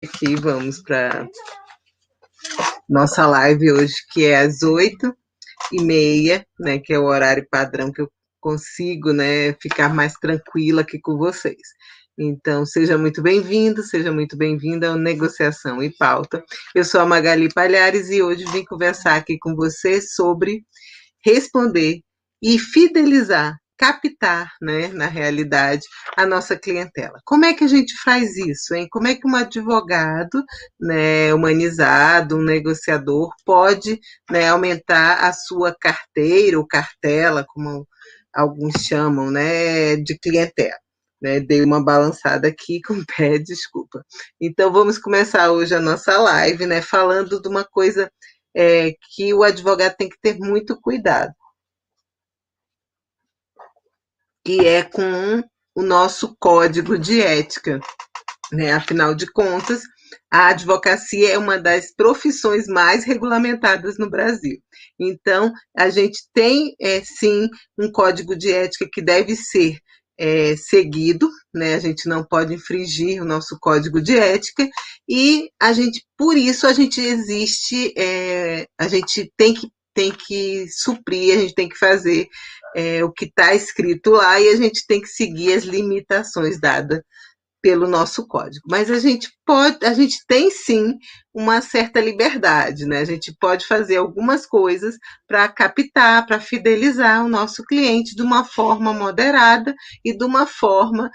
Aqui vamos para nossa live hoje, que é às 8h30, né? Que é o horário padrão que eu consigo, né, ficar mais tranquila aqui com vocês. Então, seja muito bem-vindo, seja muito bem-vinda ao Negociação e Pauta. Eu sou a Magali Palhares e hoje vim conversar aqui com você sobre responder e fidelizar, captar, né, na realidade, a nossa clientela. Como é que a gente faz isso, hein? Como é que um advogado, né, humanizado, um negociador, pode, né, aumentar a sua carteira ou cartela, como alguns chamam, né, de clientela? Né, dei uma balançada aqui com o pé, desculpa. Então, vamos começar hoje a nossa live, né, falando de uma coisa que o advogado tem que ter muito cuidado, que é com o nosso código de ética, né? Afinal de contas, a advocacia é uma das profissões mais regulamentadas no Brasil. Então, a gente tem, sim, um código de ética que deve ser seguido, né? A gente não pode infringir o nosso código de ética e por isso a gente existe, a gente tem que suprir, a gente tem que fazer o que está escrito lá e a gente tem que seguir as limitações dadas pelo nosso código. Mas a gente tem sim uma certa liberdade, né? A gente pode fazer algumas coisas para captar, para fidelizar o nosso cliente de uma forma moderada e de uma forma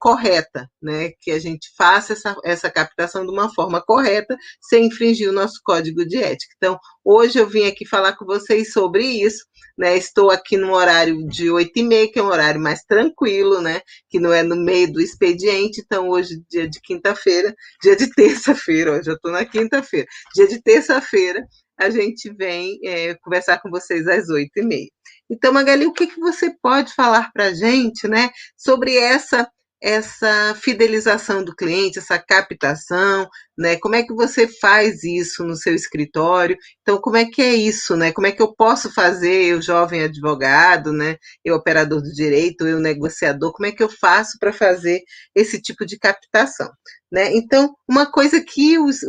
correta, né? Que a gente faça essa captação de uma forma correta, sem infringir o nosso código de ética. Então, hoje eu vim aqui falar com vocês sobre isso, né? Estou aqui no horário de 8h30, que é um horário mais tranquilo, né? Que não é no meio do expediente. Então, hoje, dia de quinta-feira, dia de terça-feira, hoje eu estou na quinta-feira, dia de terça-feira, a gente vem conversar com vocês às 8h30. Então, Magali, o que você pode falar para a gente, né, sobre essa fidelização do cliente, essa captação, né? Como é que você faz isso no seu escritório? Então, como é que é isso, né? Como é que eu posso fazer, eu jovem advogado, né? Eu operador do direito, eu negociador, como é que eu faço para fazer esse tipo de captação, né? Então, uma coisa que os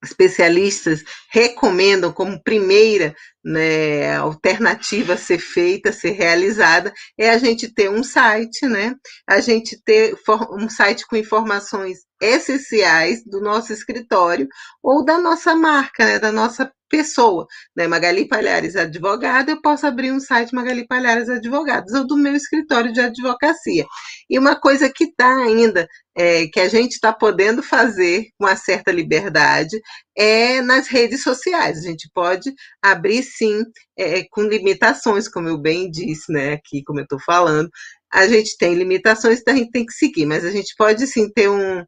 especialistas recomendam como primeira, né, alternativa a ser feita, a ser realizada, é a gente ter um site, né? A gente ter um site com informações essenciais do nosso escritório ou da nossa marca, né, da nossa pessoa, né? Magali Palhares Advogada, eu posso abrir um site Magali Palhares Advogados ou do meu escritório de advocacia. E uma coisa que está ainda, que a gente está podendo fazer com uma certa liberdade, nas redes sociais. A gente pode abrir, sim, com limitações, como eu bem disse, né, aqui, como eu estou falando. A gente tem limitações, então a gente tem que seguir, mas a gente pode, sim, ter um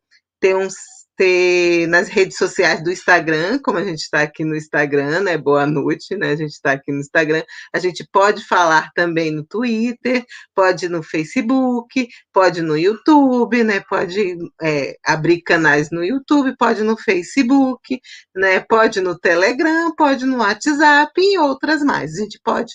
ter nas redes sociais do Instagram, como a gente está aqui no Instagram, né? Boa noite, né? A gente está aqui no Instagram. A gente pode falar também no Twitter, pode no Facebook, pode no YouTube, né? Pode abrir canais no YouTube, pode no Facebook, né? Pode no Telegram, pode no WhatsApp e outras mais. A gente pode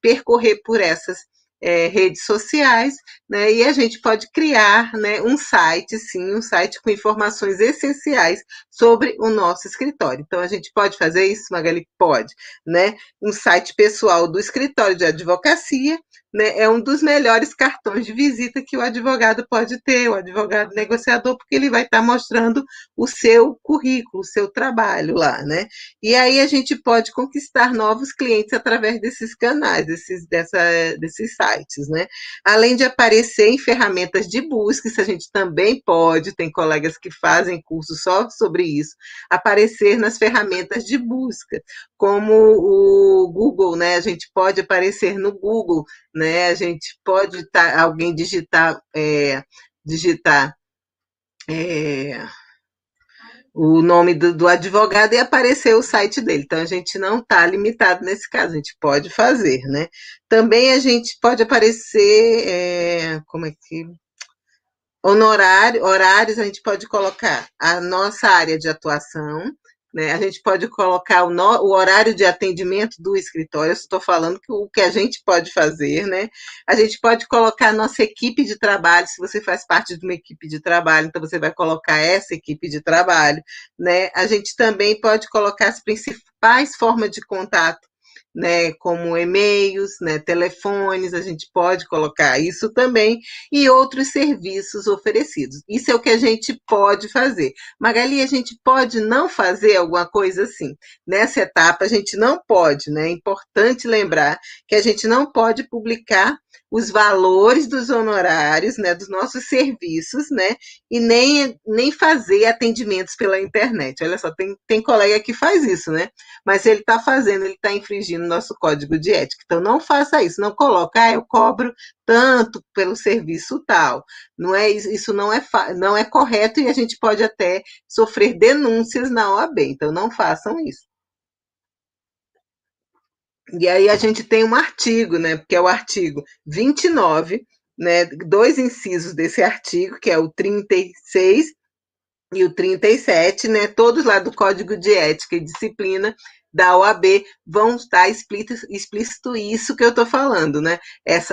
percorrer por essas redes sociais, né? E a gente pode criar, né, um site, sim, um site com informações essenciais sobre o nosso escritório. Então, a gente pode fazer isso, Magali? Pode, né? Um site pessoal do escritório de advocacia, né, é um dos melhores cartões de visita que o advogado pode ter, o advogado negociador, porque ele vai estar mostrando o seu currículo, o seu trabalho lá, né? E aí a gente pode conquistar novos clientes através desses canais, desses sites, né? Além de aparecer em ferramentas de busca, isso a gente também pode, tem colegas que fazem curso só sobre isso, aparecer nas ferramentas de busca, como o Google, né? A gente pode aparecer no Google, né? A gente pode alguém digitar é, o nome do advogado e aparecer o site dele. Então, a gente não está limitado nesse caso, a gente pode fazer, né? Também a gente pode aparecer, como é que... horários, a gente pode colocar a nossa área de atuação, né? A gente pode colocar o horário de atendimento do escritório, eu estou falando que o que a gente pode fazer, né? A gente pode colocar a nossa equipe de trabalho, se você faz parte de uma equipe de trabalho, então você vai colocar essa equipe de trabalho, né? A gente também pode colocar as principais formas de contato, né, como e-mails, né, telefones, a gente pode colocar isso também, e outros serviços oferecidos. Isso é o que a gente pode fazer. Magali, a gente pode não fazer alguma coisa assim. Nessa etapa, a gente não pode, né? É importante lembrar que a gente não pode publicar os valores dos honorários, né, dos nossos serviços, né, e nem fazer atendimentos pela internet. Olha só, tem colega que faz isso, né? Mas ele está fazendo, ele está infringindo o nosso código de ética. Então, não faça isso, não coloque, eu cobro tanto pelo serviço tal. Não é, isso não é correto e a gente pode até sofrer denúncias na OAB. Então, não façam isso. E aí a gente tem um artigo, né, que é o artigo 29, né, dois incisos desse artigo, que é o 36 e o 37, né, todos lá do Código de Ética e Disciplina da OAB vão estar explícito isso que eu estou falando, né?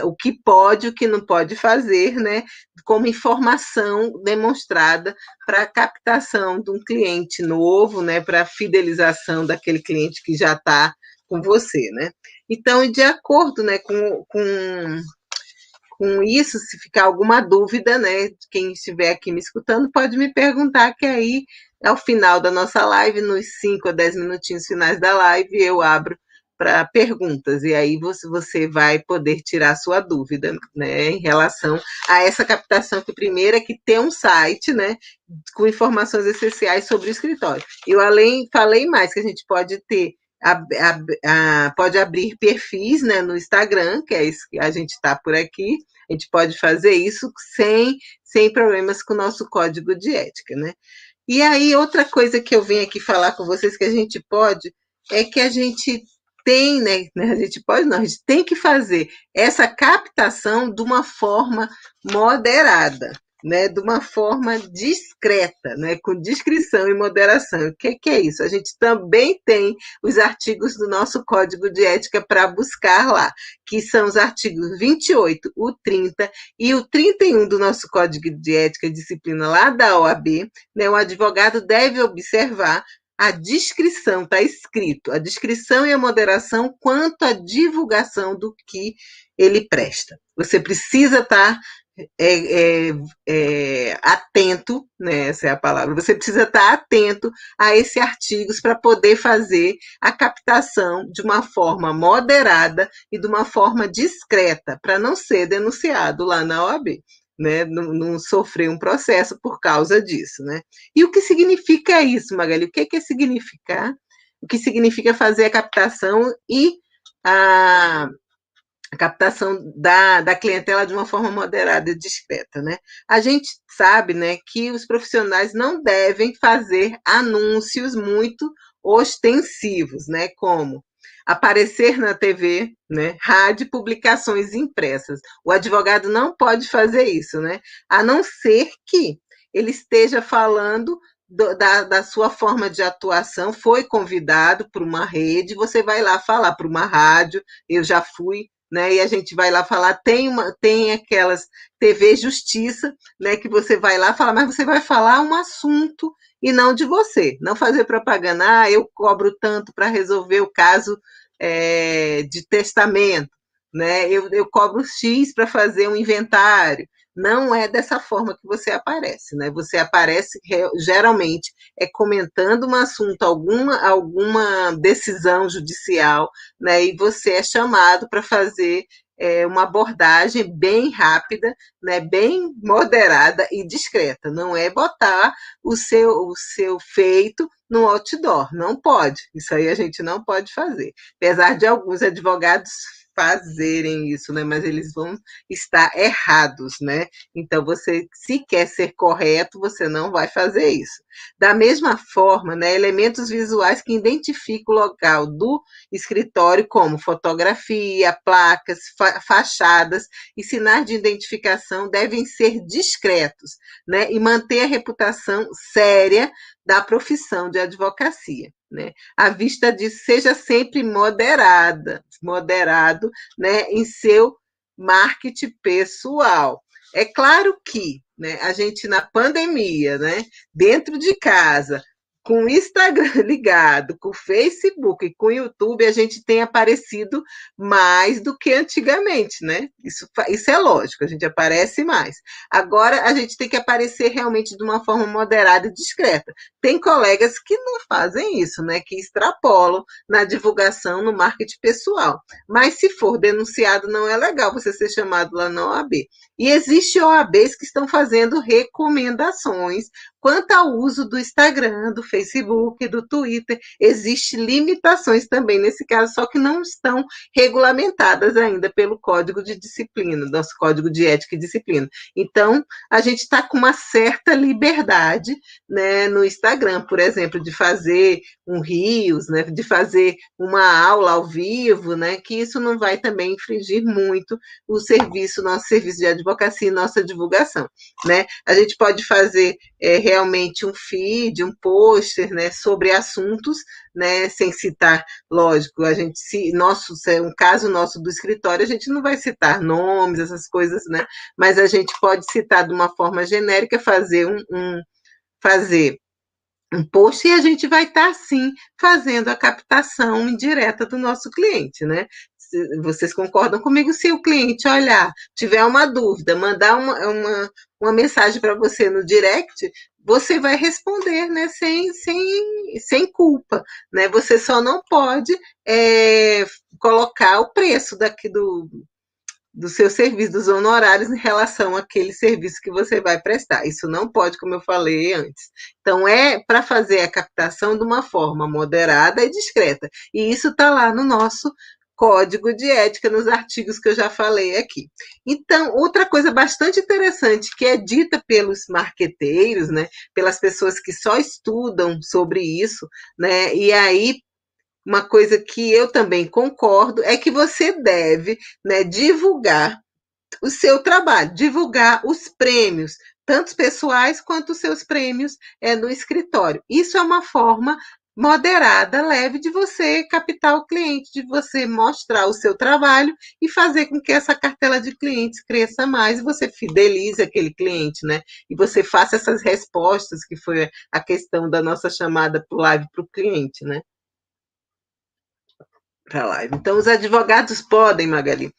O que pode, o que não pode fazer, né? Como informação demonstrada para a captação de um cliente novo, né? Para a fidelização daquele cliente que já está com você, né? Então, de acordo, né, com isso, se ficar alguma dúvida, né, quem estiver aqui me escutando pode me perguntar, que aí, ao final da nossa live, nos 5 a 10 minutinhos finais da live, eu abro para perguntas, e aí você vai poder tirar sua dúvida, né, em relação a essa captação, que primeiro é que tem um site, né, com informações essenciais sobre o escritório. Eu falei mais, que a gente pode ter pode abrir perfis, né, no Instagram, que é isso que a gente está por aqui. A gente pode fazer isso sem problemas com o nosso código de ética, né? E aí, outra coisa que eu venho aqui falar com vocês que a gente pode é que a gente tem, né? A gente pode, não, a gente tem que fazer essa captação de uma forma moderada, né, de uma forma discreta, né, com discrição e moderação. O que é isso? A gente também tem os artigos do nosso Código de Ética para buscar lá, que são os artigos 28, o 30 e o 31 do nosso Código de Ética e Disciplina lá da OAB. Né, o advogado deve observar a discrição, está escrito, a discrição e a moderação quanto à divulgação do que ele presta. Você precisa estar atento, né, essa é a palavra, você precisa estar atento a esses artigos para poder fazer a captação de uma forma moderada e de uma forma discreta, para não ser denunciado lá na OAB. Né, não sofrer um processo por causa disso, né? E o que significa isso, Magali? O que é significar? O que significa fazer a captação e a captação da clientela de uma forma moderada e discreta, né? A gente sabe, né, que os profissionais não devem fazer anúncios muito ostensivos, né, como aparecer na TV, né, rádio, publicações impressas. O advogado não pode fazer isso, né? A não ser que ele esteja falando da sua forma de atuação, foi convidado por uma rede, você vai lá falar para uma rádio, eu já fui, né? E a gente vai lá falar, tem aquelas TV Justiça, né? Que você vai lá falar, mas você vai falar um assunto e não de você, não fazer propaganda, eu cobro tanto para resolver o caso de testamento, né? Eu cobro X para fazer um inventário. Não é dessa forma que você aparece, né? Você aparece geralmente comentando um assunto, alguma decisão judicial, né? E você é chamado para fazer uma abordagem bem rápida, né? Bem moderada e discreta. Não é botar o seu feito no outdoor, não pode. Isso aí a gente não pode fazer. Apesar de alguns advogados fazerem isso, né? Mas eles vão estar errados, né? Então, você, se quer ser correto, você não vai fazer isso. Da mesma forma, né, elementos visuais que identificam o local do escritório, como fotografia, placas, fachadas e sinais de identificação, devem ser discretos, né, e manter a reputação séria da profissão de advocacia. Né? A vista disso, seja sempre moderado, né, em seu marketing pessoal. É claro que, né, a gente na pandemia, né, dentro de casa, com o Instagram ligado, com o Facebook e com o YouTube, a gente tem aparecido mais do que antigamente, né? Isso é lógico, a gente aparece mais. Agora, a gente tem que aparecer realmente de uma forma moderada e discreta. Tem colegas que não fazem isso, né? Que extrapolam na divulgação, no marketing pessoal. Mas se for denunciado, não é legal você ser chamado lá na OAB. E existem OABs que estão fazendo recomendações quanto ao uso do Instagram, do Facebook, do Twitter. Existem limitações também nesse caso, só que não estão regulamentadas ainda pelo Código de Disciplina, nosso Código de Ética e Disciplina. Então, a gente está com uma certa liberdade, né, no Instagram, por exemplo, de fazer um Reels, né, de fazer uma aula ao vivo, né, que isso não vai também infringir muito o serviço, nosso serviço de advocacia e nossa divulgação. Né? A gente pode fazer realmente um feed, um pôster, né, sobre assuntos, né, sem citar, lógico, a gente, se é um caso nosso do escritório, a gente não vai citar nomes, essas coisas, né, mas a gente pode citar de uma forma genérica, fazer fazer um post e a gente vai estar, sim, fazendo a captação indireta do nosso cliente, né? Vocês concordam comigo? Se o cliente olhar, tiver uma dúvida, mandar uma mensagem para você no direct, você vai responder, né, sem culpa, né? Você só não pode colocar o preço do seu serviço, dos honorários em relação àquele serviço que você vai prestar. Isso não pode, como eu falei antes. Então, é para fazer a captação de uma forma moderada e discreta. E isso está lá no nosso Código de Ética, nos artigos que eu já falei aqui. Então, outra coisa bastante interessante que é dita pelos marqueteiros, né, pelas pessoas que só estudam sobre isso, né, e aí uma coisa que eu também concordo é que você deve, né, divulgar o seu trabalho, divulgar os prêmios, tanto pessoais quanto os seus prêmios no escritório. Isso é uma forma moderada, leve de você captar o cliente, de você mostrar o seu trabalho e fazer com que essa cartela de clientes cresça mais e você fidelize aquele cliente, né? E você faça essas respostas, que foi a questão da nossa chamada para o live para o cliente, né? Para a live. Então, os advogados podem, Magali,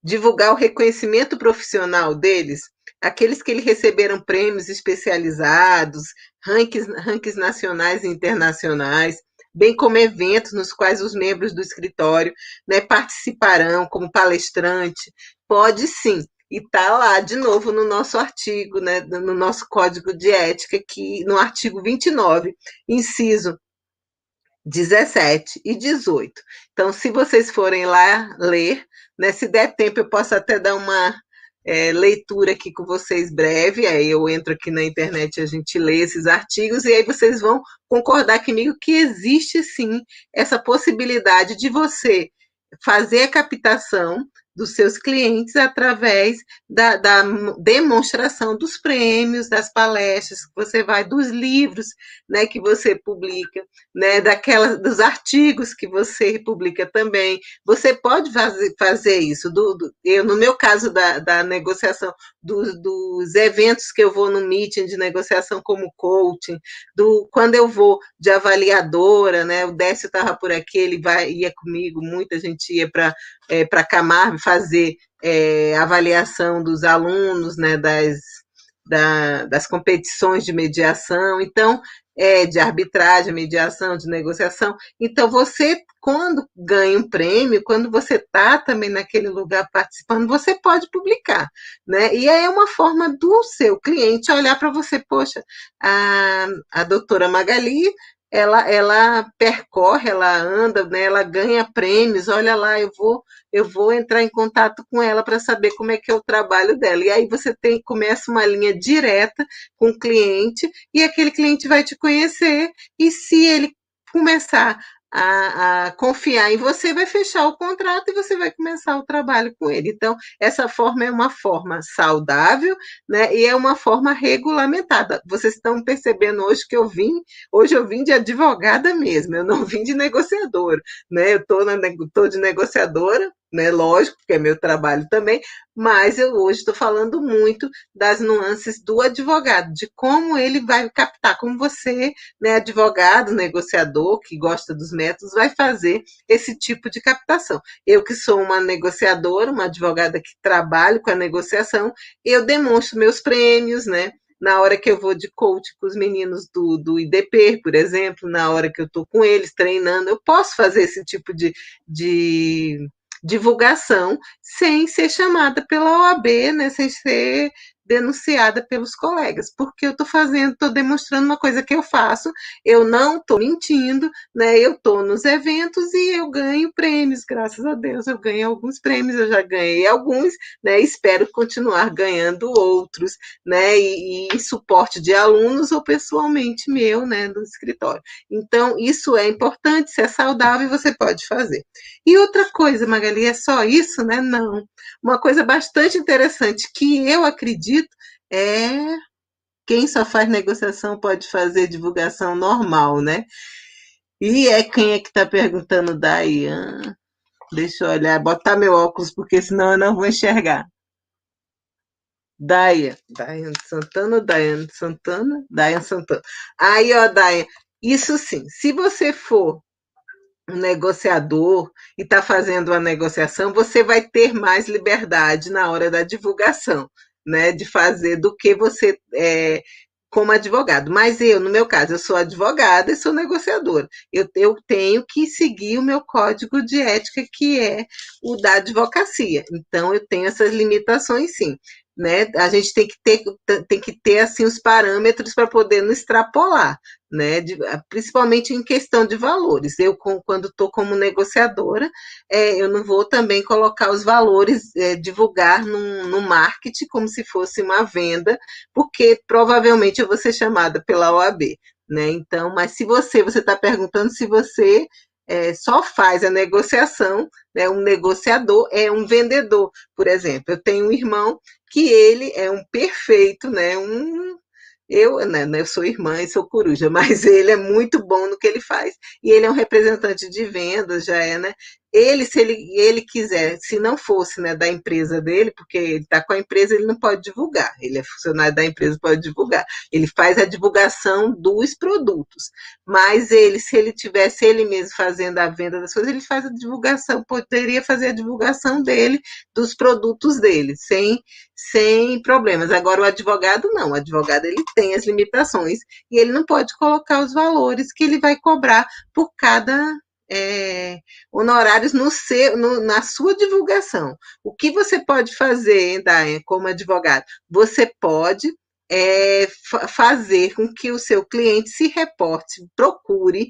divulgar o reconhecimento profissional deles, aqueles que eles receberam prêmios especializados, rankings nacionais e internacionais, bem como eventos nos quais os membros do escritório, né, participarão como palestrante. Pode sim. E está lá, de novo, no nosso artigo, né, no nosso Código de Ética, que, no artigo 29, inciso 17 e 18. Então, se vocês forem lá ler, né, se der tempo, eu posso até dar uma leitura aqui com vocês breve, aí eu entro aqui na internet e a gente lê esses artigos, e aí vocês vão concordar comigo que existe sim essa possibilidade de você fazer a captação dos seus clientes através da demonstração dos prêmios, das palestras que você vai, dos livros, né, que você publica, né, dos artigos que você publica também. Você pode fazer isso. No meu caso da negociação, dos eventos que eu vou no meeting de negociação como coaching, quando eu vou de avaliadora, né, o Décio estava por aqui, ele ia comigo, muita gente ia para a Camargo fazer avaliação dos alunos, né, das competições de mediação, então, de arbitragem, mediação, de negociação. Então, você, quando ganha um prêmio, quando você está também naquele lugar participando, você pode publicar, né? E aí é uma forma do seu cliente olhar para você, poxa, a doutora Magali ela percorre, ela anda, né, ela ganha prêmios. Olha lá, eu vou entrar em contato com ela para saber como é que é o trabalho dela. E aí você começa uma linha direta com o cliente e aquele cliente vai te conhecer. E se ele começar a confiar em você, vai fechar o contrato e você vai começar o trabalho com ele. Então, essa forma é uma forma saudável, né? E é uma forma regulamentada. Vocês estão percebendo hoje eu vim de advogada mesmo, eu não vim de negociadora, né? Eu tô de negociadora, né? Lógico, que é meu trabalho também, mas eu hoje estou falando muito das nuances do advogado, de como ele vai captar, como você, né, advogado, negociador, que gosta dos métodos, vai fazer esse tipo de captação. Eu que sou uma negociadora, uma advogada que trabalho com a negociação, eu demonstro meus prêmios, né? Na hora que eu vou de coach com os meninos do IDP, por exemplo, na hora que eu estou com eles treinando, eu posso fazer esse tipo de divulgação sem ser chamada pela OAB, né, sem ser denunciada pelos colegas, porque eu estou fazendo, estou demonstrando uma coisa que eu faço, eu não estou mentindo, né? Eu estou nos eventos e eu ganho prêmios, graças a Deus, eu ganho alguns prêmios, eu já ganhei alguns, né? Espero continuar ganhando outros, né? E suporte de alunos ou pessoalmente meu, né? Do escritório. Então, isso é importante, se é saudável, você pode fazer. E outra coisa, Magali, é só isso, né? Não. Uma coisa bastante interessante que eu acredito é quem só faz negociação pode fazer divulgação normal, né? E é quem é que está perguntando, Dayan? Deixa eu olhar, botar meu óculos, porque senão eu não vou enxergar. Dayan Santana ou Dayan Santana? Dayan Santana. Aí, ó, Dayan, isso sim, se você for um negociador e está fazendo uma negociação, você vai ter mais liberdade na hora da divulgação, né? De fazer do que você como advogado. Mas eu, no meu caso, eu sou advogada e sou negociadora. Eu tenho que seguir o meu código de ética, que é o da advocacia. Então, eu tenho essas limitações, sim. Né? A gente tem que ter assim os parâmetros para poder não extrapolar, né? Principalmente em questão de valores. Eu, quando estou como negociadora, eu não vou também colocar os valores, divulgar no marketing como se fosse uma venda, porque provavelmente eu vou ser chamada pela OAB, né? Então, mas se você está perguntando se você só faz a negociação, né? Um negociador é um vendedor, por exemplo. Eu tenho um irmão que ele é um perfeito, né? Eu sou irmã e sou coruja, mas ele é muito bom no que ele faz. E ele é um representante de vendas, já é, né? Se ele quiser, se não fosse, né, da empresa dele, porque ele está com a empresa, ele não pode divulgar. Ele é funcionário da empresa, pode divulgar. Ele faz a divulgação dos produtos. Mas se ele tivesse ele mesmo fazendo a venda das coisas, ele faz a divulgação, poderia fazer a divulgação dele, dos produtos dele, sem problemas. Agora, o advogado não. O advogado ele tem as limitações e ele não pode colocar os valores que ele vai cobrar por cada honorários na sua divulgação. O que você pode fazer, Daia, como advogado? Você pode fazer com que o seu cliente se reporte, procure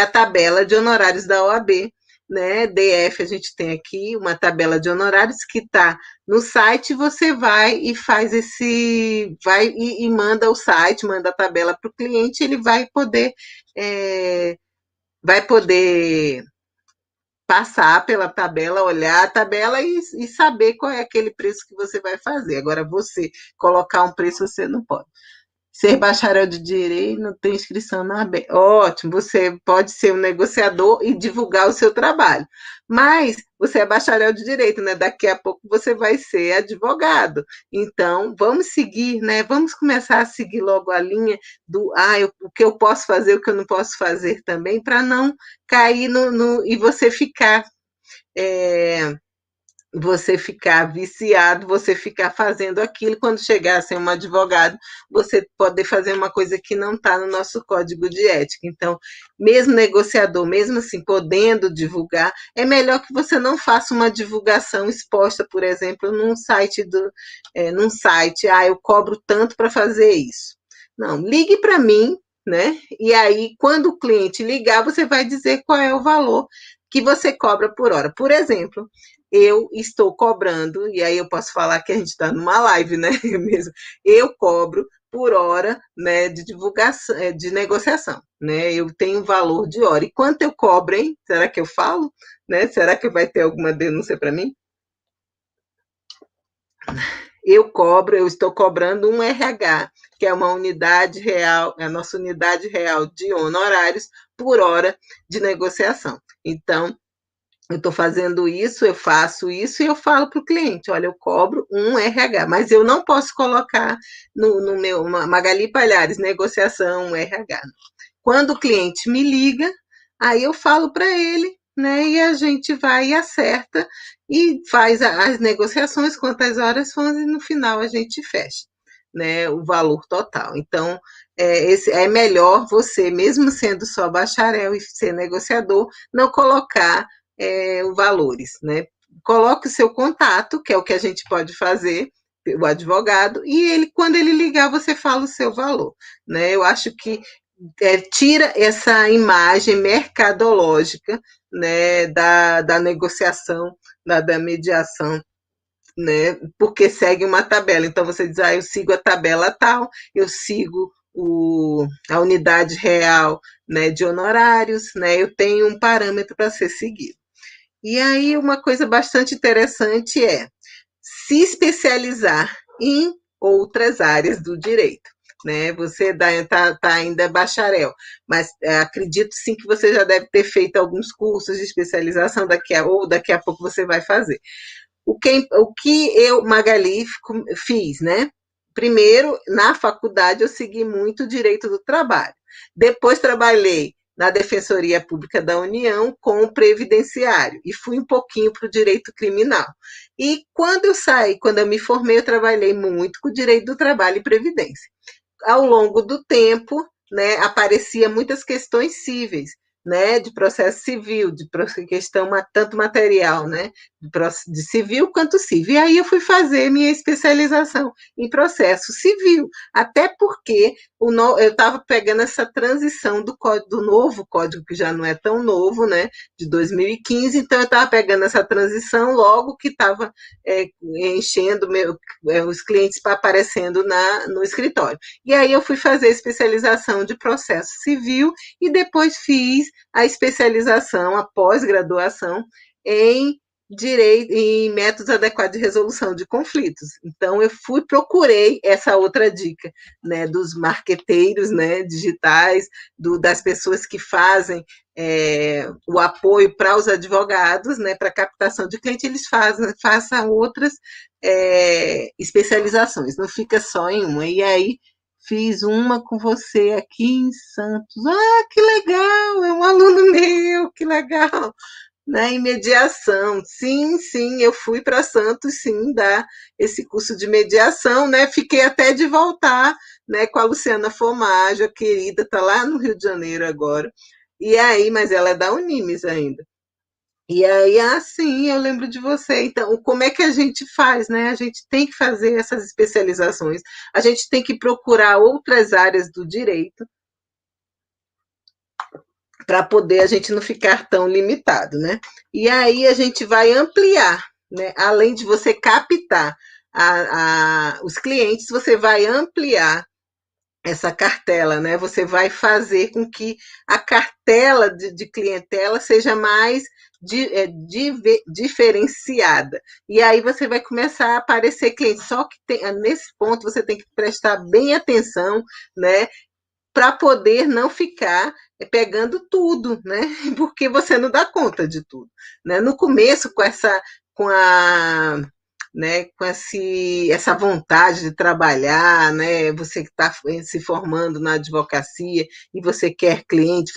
a tabela de honorários da OAB, né? DF, a gente tem aqui uma tabela de honorários que está no site, você vai e faz vai e manda o site, manda a tabela para o cliente, ele vai poder passar pela tabela, olhar a tabela e saber qual é aquele preço que você vai fazer. Agora, você colocar um preço, você não pode. Ser bacharel de direito, não tem inscrição na ABEC. Ótimo, você pode ser um negociador e divulgar o seu trabalho. Mas você é bacharel de direito, né? Daqui a pouco você vai ser advogado. Então, vamos seguir, né? Vamos começar a seguir logo a linha do o que eu posso fazer, o que eu não posso fazer também, para não cair e você ficar viciado, você ficar fazendo aquilo, quando chegar a ser um advogado, você poder fazer uma coisa que não está no nosso código de ética. Então, mesmo negociador, mesmo assim, podendo divulgar, é melhor que você não faça uma divulgação exposta, por exemplo, num site, eu cobro tanto para fazer isso. Não, ligue para mim, né? E aí, quando o cliente ligar, você vai dizer qual é o valor que você cobra por hora. Por exemplo, eu estou cobrando, e aí eu posso falar que a gente está numa live, né? Mesmo. Eu cobro por hora, né, de divulgação, de negociação, né? Eu tenho valor de hora. E quanto eu cobro, hein? Será que eu falo? Né? Será que vai ter alguma denúncia para mim? Eu estou cobrando um RH, que é uma unidade real, é a nossa unidade real de honorários por hora de negociação. Então, eu estou fazendo isso, eu faço isso e eu falo para o cliente, olha, eu cobro um RH, mas eu não posso colocar no meu Magali Palhares, negociação, um RH. Quando o cliente me liga, aí eu falo para ele, né? E a gente vai e acerta e faz as negociações, quantas horas são, e no final a gente fecha, né? O valor total. Então, é melhor você, mesmo sendo só bacharel e ser negociador, não colocar os valores, né? Coloque o seu contato, que é o que a gente pode fazer, o advogado, e ele, quando ele ligar, você fala o seu valor, né? Eu acho que tira essa imagem mercadológica, né, da negociação, da mediação, né, porque segue uma tabela. Então você diz, eu sigo a tabela tal, eu sigo a unidade real, né, de honorários, né, eu tenho um parâmetro para ser seguido. E aí uma coisa bastante interessante é se especializar em outras áreas do direito. Né? Você está ainda bacharel, mas acredito sim que você já deve ter feito alguns cursos de especialização ou daqui a pouco você vai fazer. O que eu, Magali, fiz, né? Primeiro, na faculdade, eu segui muito o direito do trabalho. Depois, trabalhei na Defensoria Pública da União com o previdenciário e fui um pouquinho para o direito criminal. E quando eu saí, quando eu me formei, eu trabalhei muito com o direito do trabalho e previdência. Ao longo do tempo, né, aparecia muitas questões cíveis, né, de processo civil, de questão tanto material, né, de civil quanto civil. E aí eu fui fazer minha especialização em processo civil, até porque eu estava pegando essa transição do novo código, que já não é tão novo, né, de 2015, então eu estava pegando essa transição logo que estava enchendo os clientes aparecendo no escritório. E aí eu fui fazer especialização de processo civil e depois fiz a especialização, a pós-graduação em direito em métodos adequados de resolução de conflitos. Então eu procurei essa outra dica, né, dos marqueteiros, né, digitais, das pessoas que fazem o apoio para os advogados, né, para captação de cliente, eles façam outras especializações, não fica só em uma. E aí fiz uma com você aqui em Santos. Ah, que legal! É um aluno meu, que legal! Né, em mediação. Sim, sim, eu fui para Santos, sim, dar esse curso de mediação, né? Fiquei até de voltar, né, com a Luciana Fomaggio, a querida, está lá no Rio de Janeiro agora. E aí, mas ela é da Unimes ainda. E aí, sim, eu lembro de você. Então, como é que a gente faz, né? A gente tem que fazer essas especializações, a gente tem que procurar outras áreas do direito para poder a gente não ficar tão limitado, né? E aí a gente vai ampliar, né? Além de você captar os clientes, você vai ampliar essa cartela, né? Você vai fazer com que a cartela de clientela seja mais diferenciada. E aí você vai começar a aparecer clientes. Só que nesse ponto você tem que prestar bem atenção, né? Para poder não ficar pegando tudo, né? Porque você não dá conta de tudo, né? No começo, com a né, com essa vontade de trabalhar, né, você que está se formando na advocacia e você quer cliente,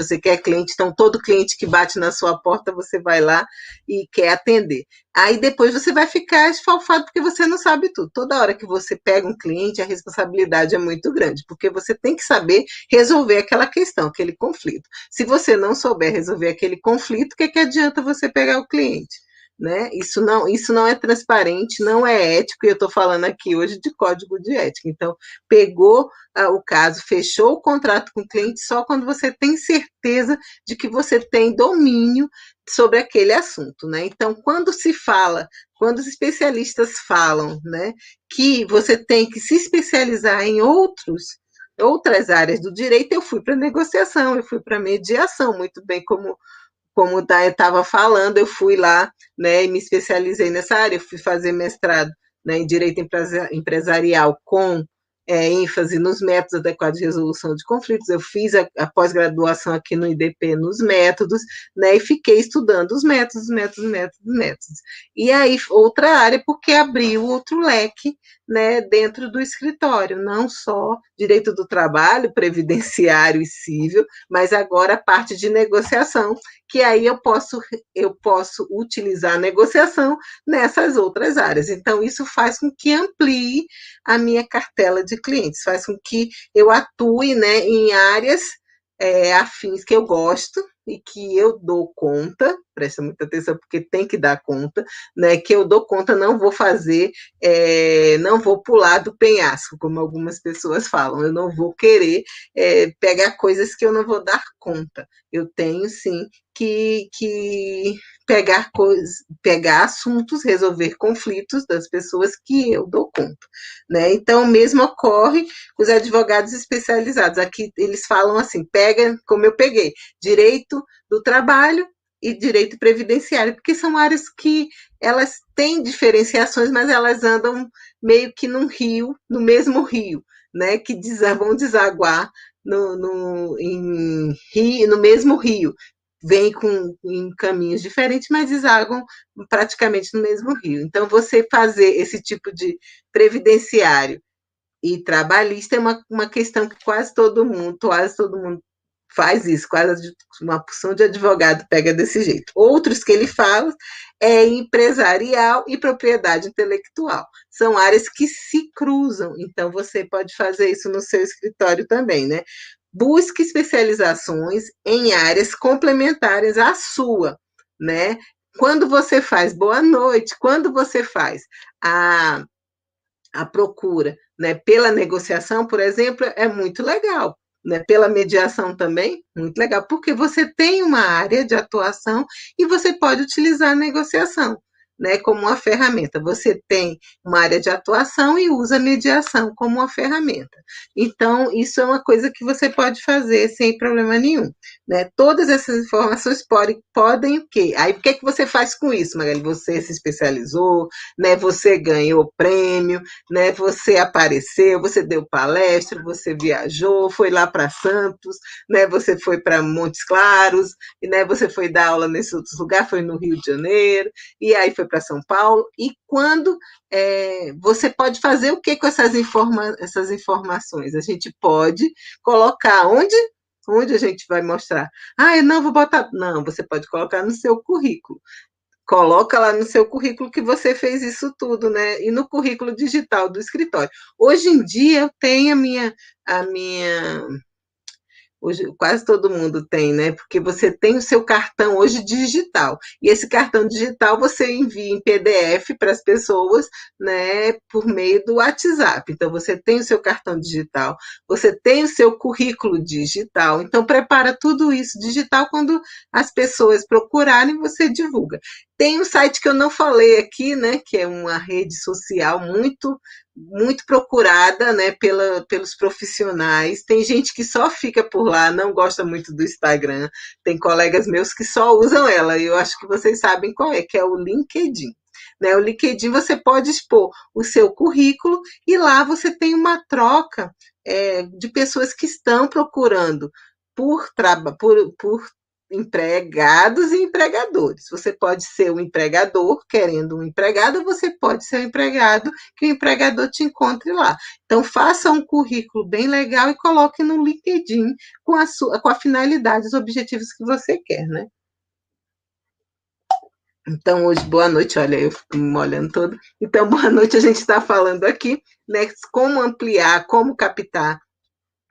então todo cliente que bate na sua porta, você vai lá e quer atender. Aí depois você vai ficar esfalfado porque você não sabe tudo. Toda hora que você pega um cliente, a responsabilidade é muito grande, porque você tem que saber resolver aquela questão, aquele conflito. Se você não souber resolver aquele conflito, o que adianta você pegar o cliente? né? Isso não é transparente, não é ético, e eu estou falando aqui hoje de código de ética. Então, pegou o caso, fechou o contrato com o cliente só quando você tem certeza de que você tem domínio sobre aquele assunto, né? Então, quando os especialistas falam, né, que você tem que se especializar em outras áreas do direito, eu fui para negociação, eu fui para mediação, muito bem como o Day estava falando, eu fui lá, né, e me especializei nessa área, eu fui fazer mestrado, né, em Direito Empresarial com ênfase nos métodos adequados de resolução de conflitos, eu fiz a pós-graduação aqui no IDP nos métodos, né, e fiquei estudando os métodos. E aí, outra área, porque abriu outro leque, né, dentro do escritório, não só direito do trabalho, previdenciário e civil, mas agora a parte de negociação, que aí eu posso utilizar a negociação nessas outras áreas. Então, isso faz com que amplie a minha cartela de clientes, faz com que eu atue, né, em áreas afins que eu gosto e que eu dou conta, presta muita atenção porque tem que dar conta, né, que eu dou conta, não vou fazer, não vou pular do penhasco, como algumas pessoas falam, eu não vou querer pegar coisas que eu não vou dar conta, eu tenho sim que pegar assuntos, resolver conflitos das pessoas que eu dou conta, né? Então, o mesmo ocorre com os advogados especializados. Aqui eles falam assim, pega, como eu peguei, direito do trabalho e direito previdenciário, porque são áreas que elas têm diferenciações, mas elas andam meio que no mesmo rio, né? Que vão desaguar no mesmo rio, vêm em caminhos diferentes, mas desagam praticamente no mesmo rio. Então, você fazer esse tipo de previdenciário e trabalhista é uma questão que quase todo mundo faz isso, quase uma porção de advogado pega desse jeito. Outros que ele fala é empresarial e propriedade intelectual. São áreas que se cruzam, então você pode fazer isso no seu escritório também, né? Busque especializações em áreas complementares à sua, né? Quando você faz boa noite, quando você faz a procura, né, pela negociação, por exemplo, é muito legal. Né, pela mediação também, muito legal, porque você tem uma área de atuação e você pode utilizar a negociação, né, como uma ferramenta. Você tem uma área de atuação e usa a mediação como uma ferramenta. Então, isso é uma coisa que você pode fazer sem problema nenhum. Né? Todas essas informações podem o quê? Aí, o que, é que você faz com isso, Magali? Você se especializou, né? Você ganhou prêmio, né? Você apareceu, você deu palestra, você viajou, foi lá para Santos, né? Você foi para Montes Claros, né? Você foi dar aula nesse outro lugar, foi no Rio de Janeiro, e aí foi para São Paulo. E quando você pode fazer o que com essas informações? A gente pode colocar onde a gente vai mostrar. Ah, eu não vou botar. Não, você pode colocar no seu currículo. Coloca lá no seu currículo que você fez isso tudo, né? E no currículo digital do escritório. Hoje em dia eu tenho a minha hoje quase todo mundo tem, né? Porque você tem o seu cartão hoje digital. E esse cartão digital você envia em PDF para as pessoas, né, por meio do WhatsApp. Então você tem o seu cartão digital, você tem o seu currículo digital. Então prepara tudo isso digital, quando as pessoas procurarem, você divulga. Tem um site que eu não falei aqui, né, que é uma rede social muito procurada, né, pelos profissionais. Tem gente que só fica por lá, não gosta muito do Instagram. Tem colegas meus que só usam ela, e eu acho que vocês sabem qual é, que é o LinkedIn. Né, o LinkedIn você pode expor o seu currículo e lá você tem uma troca de pessoas que estão procurando por empregados e empregadores. Você pode ser o empregador querendo um empregado, ou você pode ser o empregado que o empregador te encontre lá. Então, faça um currículo bem legal e coloque no LinkedIn com a finalidade, os objetivos que você quer, né? Então, hoje, boa noite, olha, eu fico me molhando todo. Então, boa noite, a gente está falando aqui, né, como ampliar, como captar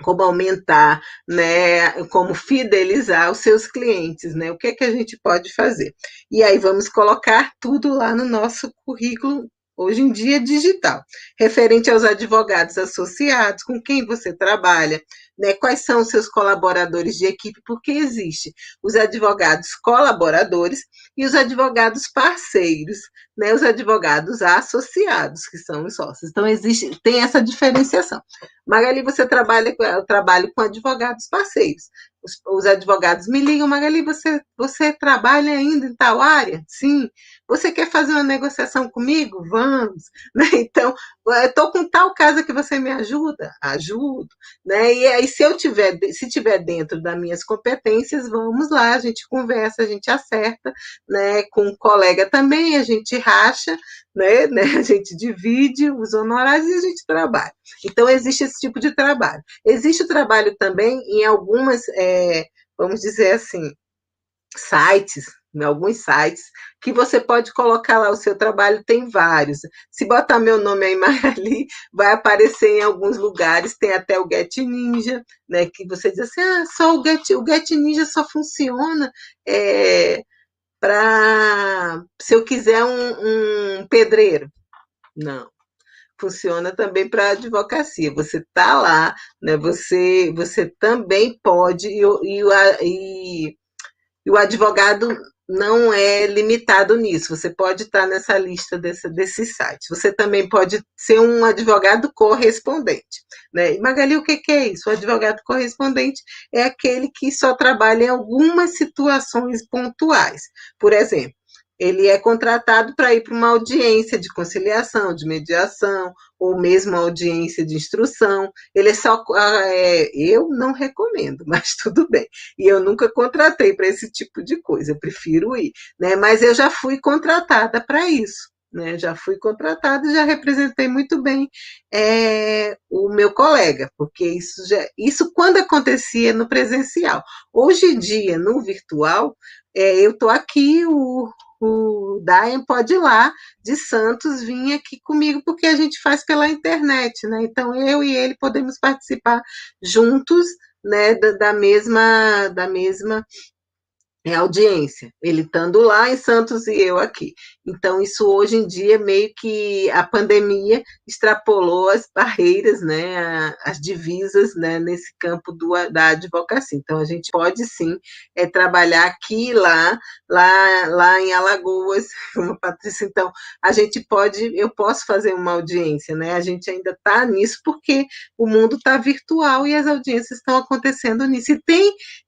como aumentar, né, como fidelizar os seus clientes, né? O que é que a gente pode fazer? E aí vamos colocar tudo lá no nosso currículo, hoje em dia digital, referente aos advogados associados, com quem você trabalha, né? Quais são os seus colaboradores de equipe, porque existe os advogados colaboradores e os advogados parceiros, né? Os advogados associados, que são os sócios. Então existe, tem essa diferenciação. Magali, eu trabalho com advogados parceiros. Os advogados me ligam, Magali, você trabalha ainda em tal área? Sim. Você quer fazer uma negociação comigo? Vamos. Né? Então, eu estou com tal casa que você me ajuda? Ajudo. Né? E aí, se tiver dentro das minhas competências, vamos lá, a gente conversa, a gente acerta, né? Com um colega também, a gente racha, né? A gente divide os honorários e a gente trabalha. Então, existe esse tipo de trabalho. Existe o trabalho também em algumas, vamos dizer assim, sites, em alguns sites, que você pode colocar lá o seu trabalho, tem vários. Se botar meu nome aí, Magali, vai aparecer em alguns lugares, tem até o Get Ninja, né, que você diz assim, só o Get Ninja só funciona para se eu quiser um pedreiro. Não, funciona também para a advocacia. Você está lá, né? Você também pode, e o advogado não é limitado nisso. Você pode estar nessa lista desses sites. Você também pode ser um advogado correspondente. Né? E Magali, o que é isso? O advogado correspondente é aquele que só trabalha em algumas situações pontuais. Por exemplo, ele é contratado para ir para uma audiência de conciliação, de mediação, ou mesmo audiência de instrução. Ele é só. Eu não recomendo, mas tudo bem. E eu nunca contratei para esse tipo de coisa, eu prefiro ir. Né? Mas eu já fui contratada para isso. Né? Já fui contratada e já representei muito bem o meu colega, porque isso quando acontecia no presencial. Hoje em dia, no virtual, eu estou aqui, o Dayan pode ir lá de Santos vir aqui comigo, porque a gente faz pela internet, né? Então eu e ele podemos participar juntos, né, da mesma audiência, ele estando lá em Santos e eu aqui. Então, isso hoje em dia, meio que a pandemia extrapolou as barreiras, né, as divisas, né, nesse campo da advocacia. Então, a gente pode sim trabalhar aqui e lá em Alagoas, como Patrícia. Então, eu posso fazer uma audiência, né? A gente ainda está nisso porque o mundo está virtual e as audiências estão acontecendo nisso. E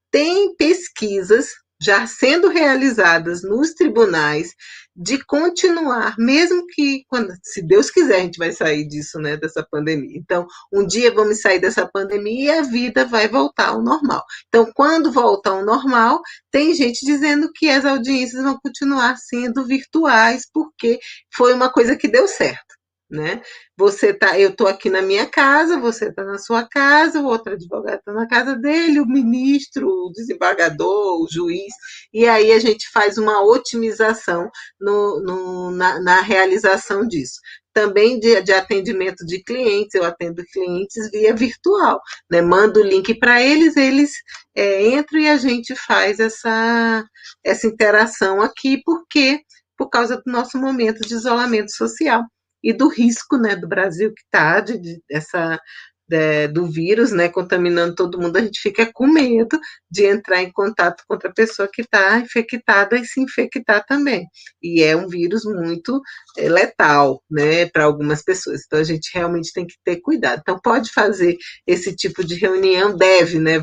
tem pesquisas já sendo realizadas nos tribunais, de continuar, mesmo que, se Deus quiser, a gente vai sair disso, né, dessa pandemia. Então, um dia vamos sair dessa pandemia e a vida vai voltar ao normal. Então, quando volta ao normal, tem gente dizendo que as audiências vão continuar sendo virtuais, porque foi uma coisa que deu certo. Né? Eu estou aqui na minha casa, você está na sua casa, o outro advogado está na casa dele, o ministro, o desembargador, o juiz, e aí a gente faz uma otimização na realização disso. Também de atendimento de clientes, eu atendo clientes via virtual, né? Mando o link para eles entram e a gente faz essa interação aqui, porque por causa do nosso momento de isolamento social e do risco, né, do Brasil que está do vírus, né, contaminando todo mundo, a gente fica com medo de entrar em contato com outra pessoa que está infectada e se infectar também. E é um vírus muito letal, né, para algumas pessoas. Então a gente realmente tem que ter cuidado. Então pode fazer esse tipo de reunião, né?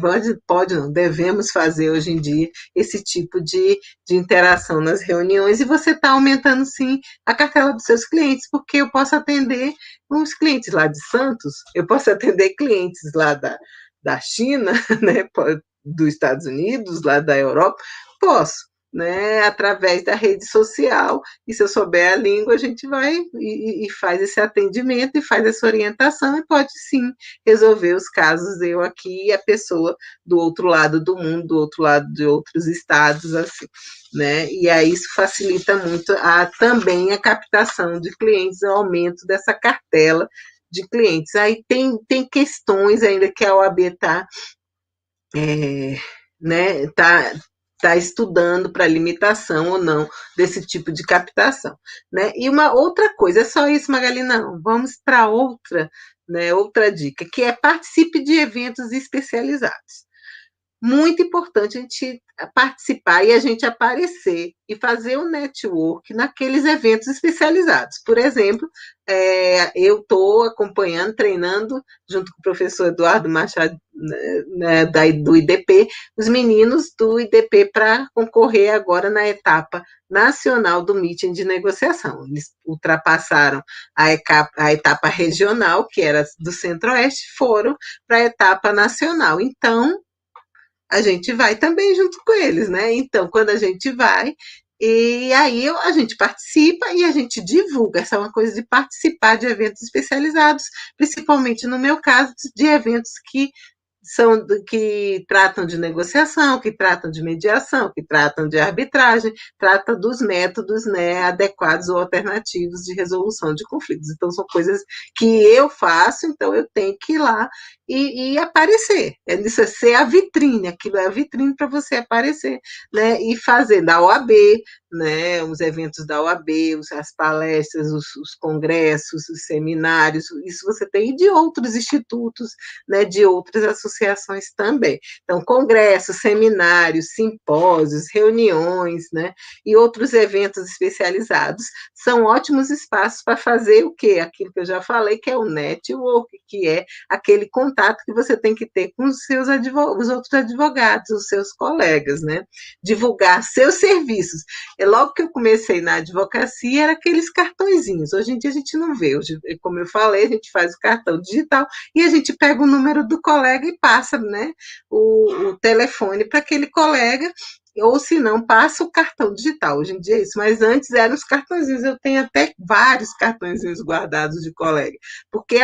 Pode não, devemos fazer hoje em dia esse tipo de interação nas reuniões, e você está aumentando sim a cartela dos seus clientes, porque eu posso atender uns clientes lá de Santos, eu posso atender clientes lá da China, né, dos Estados Unidos, lá da Europa, posso, né, através da rede social, e se eu souber a língua, a gente vai e faz esse atendimento, e faz essa orientação, e pode sim resolver os casos, eu aqui e a pessoa do outro lado do mundo, do outro lado de outros estados, assim. Né? E aí isso facilita muito também a captação de clientes, o aumento dessa cartela de clientes. Aí tem questões ainda que a OAB está né, tá estudando para limitação ou não desse tipo de captação, né? E uma outra coisa, é só isso, Magali, não. Vamos para outra, né, outra dica, que é participe de eventos especializados. Muito importante a gente participar e a gente aparecer e fazer um network naqueles eventos especializados. Por exemplo, eu estou acompanhando, treinando, junto com o professor Eduardo Machado, né, do IDP, os meninos do IDP para concorrer agora na etapa nacional do meeting de negociação. Eles ultrapassaram a etapa regional, que era do Centro-Oeste, foram para a etapa nacional. Então, a gente vai também junto com eles, né? Então, quando a gente vai, e aí a gente participa e a gente divulga. Essa é uma coisa de participar de eventos especializados, principalmente no meu caso, de eventos que tratam de negociação, que tratam de mediação, que tratam de arbitragem, trata dos métodos, né, adequados ou alternativos de resolução de conflitos. Então, são coisas que eu faço, então eu tenho que ir lá e aparecer. Isso é ser a vitrine, aquilo é a vitrine para você aparecer, né, e fazer da OAB, né, os eventos da OAB, as palestras, os congressos, os seminários, isso você tem de outros institutos, né, de outras associações também. Então, congressos, seminários, simpósios, reuniões, né, e outros eventos especializados são ótimos espaços para fazer o quê? Aquilo que eu já falei, que é o network, que é aquele contato que você tem que ter com os outros advogados, os seus colegas, né? Divulgar seus serviços. Logo que eu comecei na advocacia, era aqueles cartõezinhos. Hoje em dia a gente não vê. Hoje, como eu falei, a gente faz o cartão digital e a gente pega o número do colega e passa, né, o telefone para aquele colega, ou se não, passa o cartão digital. Hoje em dia é isso, mas antes eram os cartõezinhos. Eu tenho até vários cartõezinhos guardados de colega, porque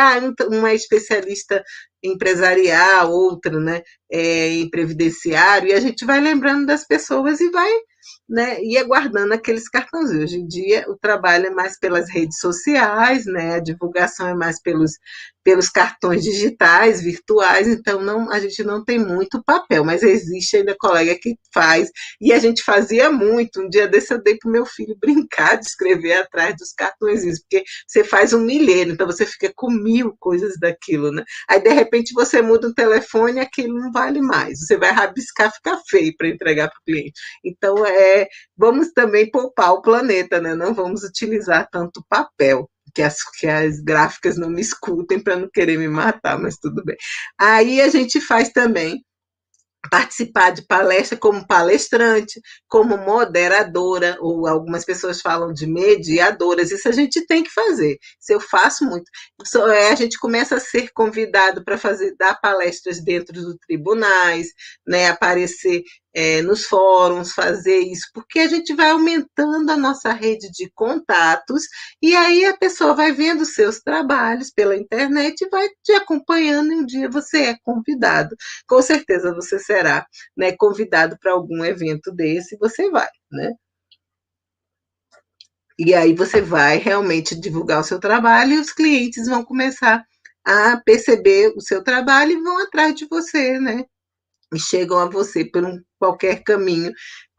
uma é especialista empresarial, outra, né, em previdenciário, e a gente vai lembrando das pessoas e vai, né, ia guardando aqueles cartãozinhos. Hoje em dia o trabalho é mais pelas redes sociais, né, a divulgação é mais pelos cartões digitais, virtuais, então a gente não tem muito papel, mas existe ainda colega que faz, e a gente fazia muito. Um dia desse eu dei para o meu filho brincar de escrever atrás dos cartõezinhos, porque você faz um milheiro, então você fica com 1000 coisas daquilo, né? Aí de repente você muda o telefone e aquilo não vale mais, você vai rabiscar, fica feio para entregar para o cliente. Então, vamos também poupar o planeta, né? Não vamos utilizar tanto papel. Que as gráficas não me escutem para não querer me matar, mas tudo bem. Aí a gente faz também participar de palestra como palestrante, como moderadora, ou algumas pessoas falam de mediadoras. Isso a gente tem que fazer. Isso eu faço muito. A gente começa a ser convidado para dar palestras dentro dos tribunais, né, aparecer nos fóruns, fazer isso, porque a gente vai aumentando a nossa rede de contatos, e aí a pessoa vai vendo os seus trabalhos pela internet e vai te acompanhando, e um dia você é convidado. Com certeza você será, né, convidado para algum evento desse, você vai, né? E aí você vai realmente divulgar o seu trabalho e os clientes vão começar a perceber o seu trabalho e vão atrás de você, né? E chegam a você por qualquer caminho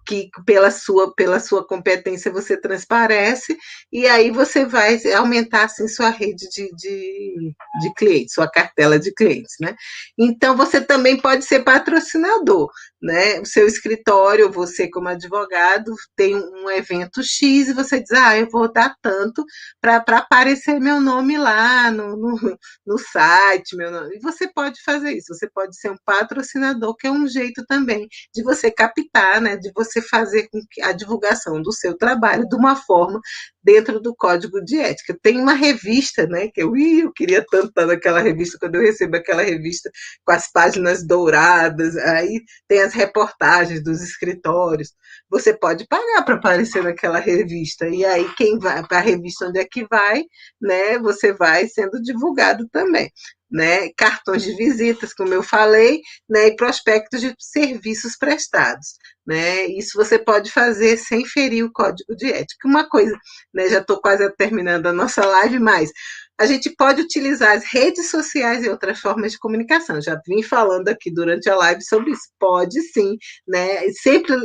que pela sua competência você transparece, e aí você vai aumentar assim sua rede de clientes, sua cartela de clientes, né? Então você também pode ser patrocinador, né? O seu escritório, você como advogado, tem um evento X e você diz, eu vou dar tanto para aparecer meu nome lá no site, meu nome. E você pode fazer isso, você pode ser um patrocinador, que é um jeito também de você captar, né? De você fazer com que a divulgação do seu trabalho de uma forma dentro do código de ética. Tem uma revista, né, que eu queria tanto estar naquela revista, quando eu recebo aquela revista com as páginas douradas, aí tem as reportagens dos escritórios. Você pode pagar para aparecer naquela revista, e aí quem vai para a revista onde é que vai, né, você vai sendo divulgado também. Né, cartões de visitas, como eu falei, né, e prospectos de serviços prestados. Né? Isso você pode fazer sem ferir o código de ética. Uma coisa, né, já estou quase terminando a nossa live, mas A gente pode utilizar as redes sociais e outras formas de comunicação. Já vim falando aqui durante a live sobre isso. Pode sim, né? Sempre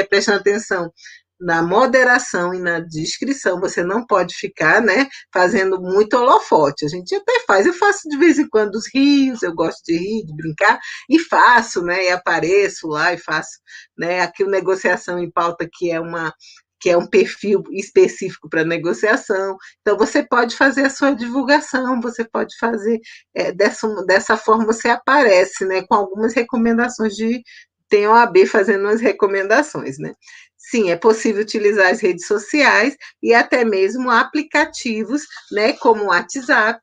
prestando atenção na moderação e na descrição. Você não pode ficar, né, fazendo muito holofote. A gente até faz, eu faço de vez em quando os rios, eu gosto de rir, de brincar, e faço, né, e apareço lá e faço, né, aqui o Negociação em Pauta, que é um perfil específico para negociação. Então, você pode fazer a sua divulgação, você pode fazer dessa forma, você aparece, né, com algumas recomendações de. Tem a OAB fazendo umas recomendações, né? Sim, é possível utilizar as redes sociais e até mesmo aplicativos, né, como o WhatsApp,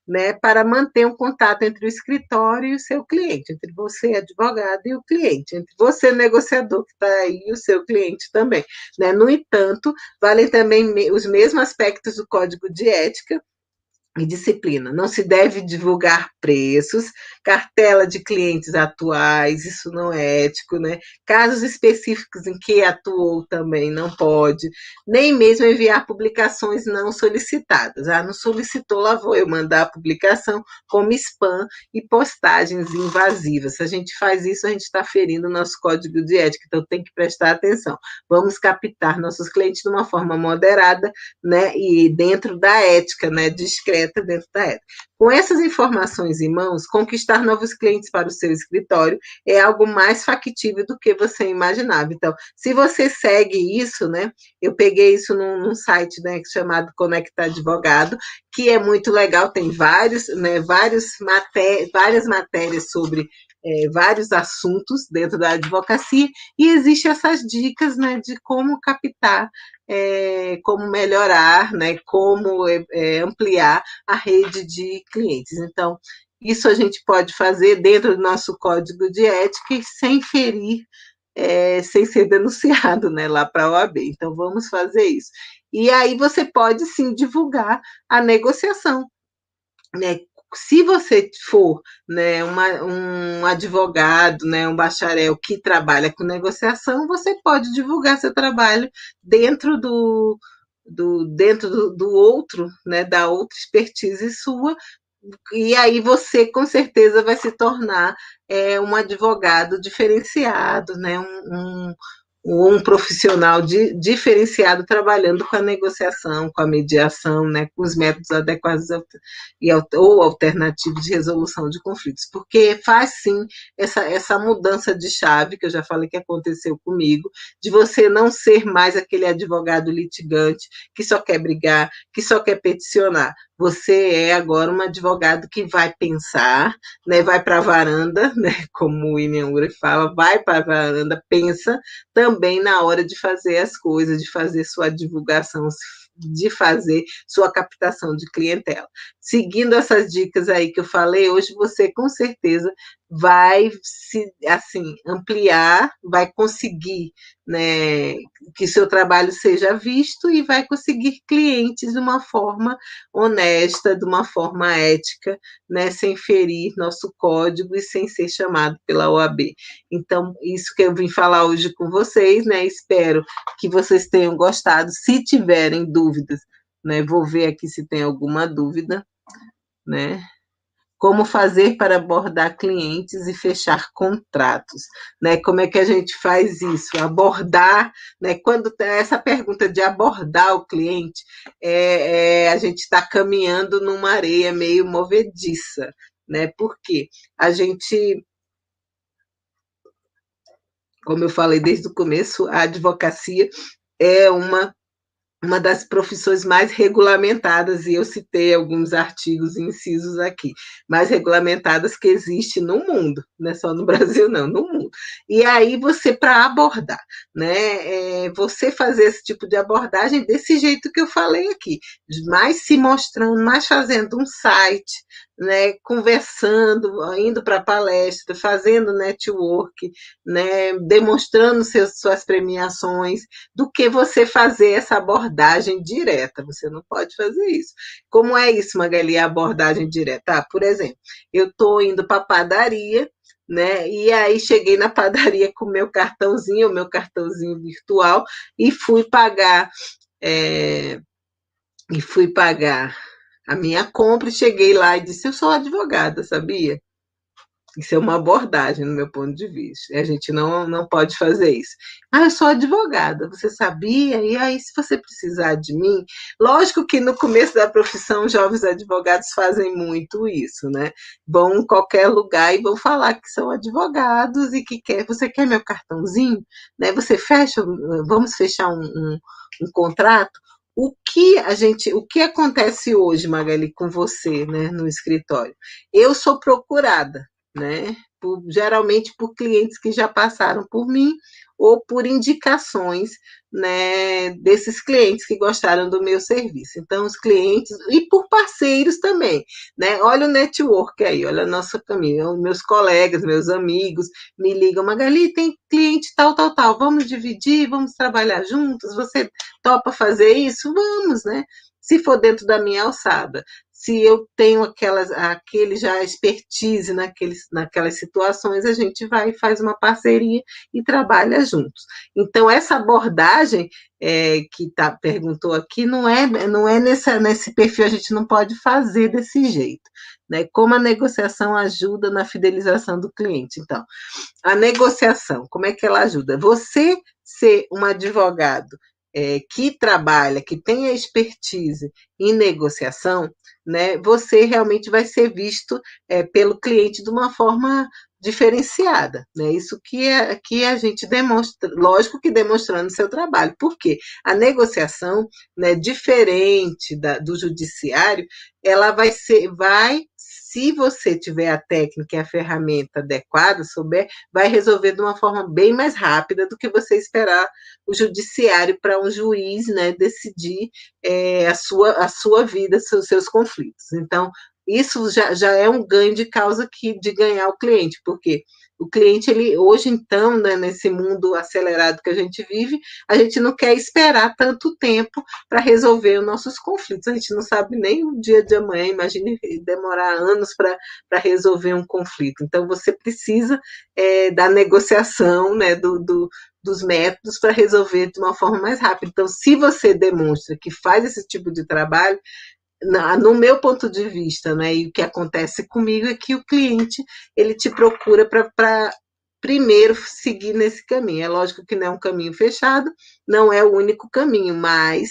né, para manter um contato entre o escritório e o seu cliente, entre você, advogado, e o cliente, entre você, negociador, que está aí, e o seu cliente também. Né? No entanto, valem também os mesmos aspectos do Código de Ética e disciplina. Não se deve divulgar preços, cartela de clientes atuais, isso não é ético, né? Casos específicos em que atuou também não pode, nem mesmo enviar publicações não solicitadas. Ah, não solicitou, lá vou eu mandar a publicação como spam e postagens invasivas. Se a gente faz isso, a gente está ferindo o nosso código de ética, então tem que prestar atenção. Vamos captar nossos clientes de uma forma moderada, né? E dentro da ética, né? Discreta dentro da ética. Com essas informações em mãos, conquistar novos clientes para o seu escritório é algo mais factível do que você imaginava. Então, se você segue isso, né? Eu peguei isso num site, né, chamado Conecta Advogado, que é muito legal, tem várias matérias sobre vários assuntos dentro da advocacia, e existem essas dicas, né, de como captar, como melhorar, né, como ampliar a rede de clientes. Então, isso a gente pode fazer dentro do nosso código de ética e sem ferir, sem ser denunciado, né, lá para a OAB. Então, vamos fazer isso. E aí você pode, sim, divulgar a negociação, né? Se você for, né, um advogado, né, um bacharel que trabalha com negociação, você pode divulgar seu trabalho dentro do outro, né, da outra expertise sua, e aí você com certeza vai se tornar um advogado diferenciado, né, um profissional diferenciado trabalhando com a negociação, com a mediação, né, com os métodos adequados ou alternativos de resolução de conflitos, porque faz sim essa mudança de chave, que eu já falei que aconteceu comigo, de você não ser mais aquele advogado litigante que só quer brigar, que só quer peticionar. Você é agora um advogado que vai pensar, né, vai para a varanda, né, como o William Ury fala, vai para a varanda, pensa também na hora de fazer as coisas, de fazer sua divulgação, de fazer sua captação de clientela. Seguindo essas dicas aí que eu falei, hoje você com certeza vai se assim ampliar, vai conseguir, né, que seu trabalho seja visto e vai conseguir clientes de uma forma honesta, de uma forma ética, né, sem ferir nosso código e sem ser chamado pela OAB. Então, isso que eu vim falar hoje com vocês, né? Espero que vocês tenham gostado. Se tiverem dúvidas, né? Vou ver aqui se tem alguma dúvida, né? Como fazer para abordar clientes e fechar contratos, né? Como é que a gente faz isso? Abordar, né? Quando tem essa pergunta de abordar o cliente, a gente está caminhando numa areia meio movediça, né? Porque a gente, como eu falei desde o começo, a advocacia é uma das profissões mais regulamentadas, e eu citei alguns artigos e incisos aqui, mais regulamentadas que existe no mundo, não é só no Brasil, não, no mundo. E aí você, para abordar, né, você fazer esse tipo de abordagem desse jeito que eu falei aqui, mais se mostrando, mais fazendo um site, né, conversando, indo para palestra, fazendo network, né, demonstrando suas premiações, do que você fazer essa abordagem direta. Você não pode fazer isso. Como é isso, Magali, a abordagem direta? Ah, por exemplo, eu estou indo para a padaria, né? E aí cheguei na padaria com o meu cartãozinho virtual, e fui pagar, é, e fui pagar a minha compra e cheguei lá e disse: eu sou advogada, sabia? Isso é uma abordagem, no meu ponto de vista. A gente não pode fazer isso. Ah, eu sou advogada, você sabia? E aí, se você precisar de mim, lógico que no começo da profissão, jovens advogados fazem muito isso, né? Vão em qualquer lugar e vão falar que são advogados e que você quer meu cartãozinho? Né? Você fecha, vamos fechar um contrato? O que acontece hoje, Magali, com você, né, no escritório? Eu sou procurada, né? Geralmente por clientes que já passaram por mim ou por indicações, né, desses clientes que gostaram do meu serviço. Então, os clientes, e por parceiros também, né? Olha o network aí, olha o nosso caminho. Meus colegas, meus amigos me ligam: Magali, tem cliente tal, tal, tal, vamos dividir, vamos trabalhar juntos, você topa fazer isso? Vamos, né? Se for dentro da minha alçada, se eu tenho aquele já expertise naquelas situações, a gente vai e faz uma parceria e trabalha juntos. Então, essa abordagem que perguntou aqui não é nesse perfil, a gente não pode fazer desse jeito. Né? Como a negociação ajuda na fidelização do cliente. Então, a negociação, como é que ela ajuda? Você ser um advogado que trabalha, que tem a expertise em negociação, né, você realmente vai ser visto pelo cliente de uma forma diferenciada, né? Isso que a gente demonstra, lógico que demonstrando seu trabalho, porque a negociação, né, diferente do judiciário, ela se você tiver a técnica e a ferramenta adequada, souber, vai resolver de uma forma bem mais rápida do que você esperar o judiciário para um juiz, né, decidir a sua vida, seus conflitos. Então, isso já é um ganho de causa de ganhar o cliente, porque o cliente, ele hoje, então, né, nesse mundo acelerado que a gente vive, a gente não quer esperar tanto tempo para resolver os nossos conflitos. A gente não sabe nem o dia de amanhã, imagine demorar anos para resolver um conflito. Então, você precisa da negociação, né, dos métodos para resolver de uma forma mais rápida. Então, se você demonstra que faz esse tipo de trabalho, no meu ponto de vista, né, e o que acontece comigo é que o cliente ele te procura para primeiro seguir nesse caminho. É lógico que não é um caminho fechado, não é o único caminho, mas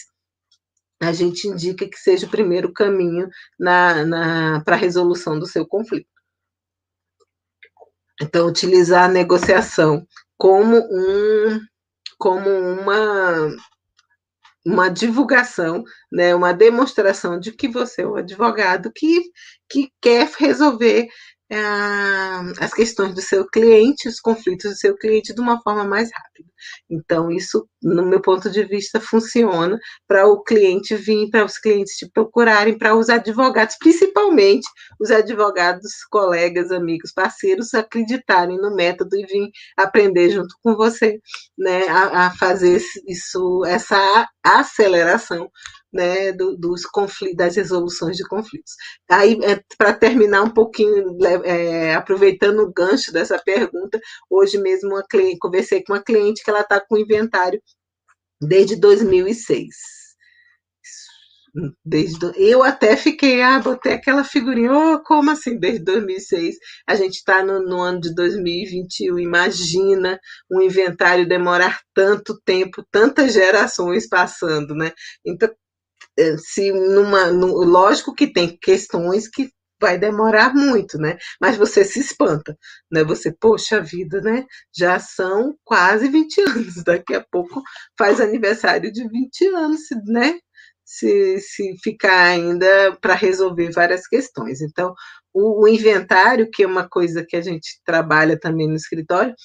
a gente indica que seja o primeiro caminho para a resolução do seu conflito. Então, utilizar a negociação como uma divulgação, né, uma demonstração de que você é um advogado que quer resolver as questões do seu cliente, os conflitos do seu cliente de uma forma mais rápida. Então, isso, no meu ponto de vista, funciona para o cliente vir, para os clientes te procurarem, para os advogados, principalmente os advogados, colegas, amigos, parceiros, acreditarem no método e vir aprender junto com você, né, a fazer essa aceleração, né, dos conflitos, das resoluções de conflitos. Aí, para terminar um pouquinho, aproveitando o gancho dessa pergunta, hoje mesmo conversei com uma cliente que ela está com inventário desde 2006. Eu até fiquei, botei aquela figurinha, como assim, desde 2006? A gente está no ano de 2021, imagina um inventário demorar tanto tempo, tantas gerações passando, né? Então, lógico que tem questões que vai demorar muito, né? Mas você se espanta, né? Você, poxa vida, né? Já são quase 20 anos, daqui a pouco faz aniversário de 20 anos, né? Se ficar ainda para resolver várias questões. Então, o inventário, que é uma coisa que a gente trabalha também no escritório,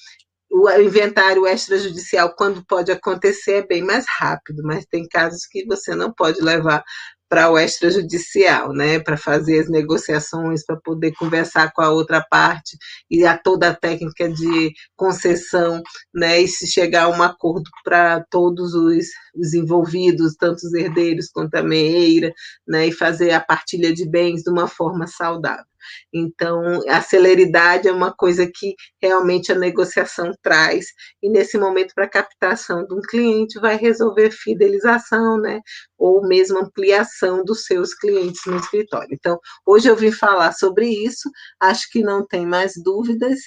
o inventário extrajudicial, quando pode acontecer, é bem mais rápido, mas tem casos que você não pode levar para o extrajudicial, né, para fazer as negociações, para poder conversar com a outra parte e toda a técnica de concessão, né, e se chegar a um acordo para todos os envolvidos, tanto os herdeiros quanto a meeira, né, e fazer a partilha de bens de uma forma saudável. Então, a celeridade é uma coisa que realmente a negociação traz, e nesse momento, para captação de um cliente, vai resolver fidelização, né? Ou mesmo ampliação dos seus clientes no escritório. Então, hoje eu vim falar sobre isso, acho que não tem mais dúvidas,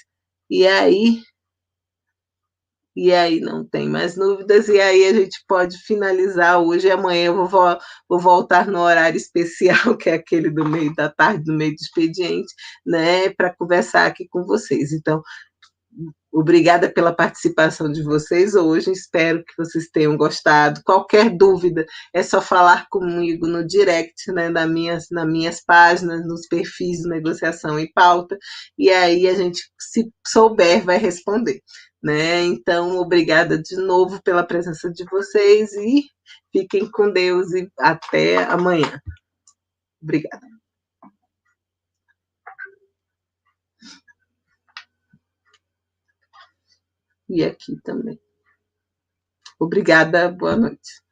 e aí não tem mais dúvidas, e aí a gente pode finalizar hoje, e amanhã eu vou voltar no horário especial, que é aquele do meio da tarde, do meio do expediente, né, para conversar aqui com vocês. Então, obrigada pela participação de vocês hoje, espero que vocês tenham gostado. Qualquer dúvida, é só falar comigo no direct, né, nas minhas páginas, nos perfis de negociação e pauta, e aí a gente, se souber, vai responder. Né? Então, obrigada de novo pela presença de vocês e fiquem com Deus e até amanhã. Obrigada. E aqui também. Obrigada, boa noite.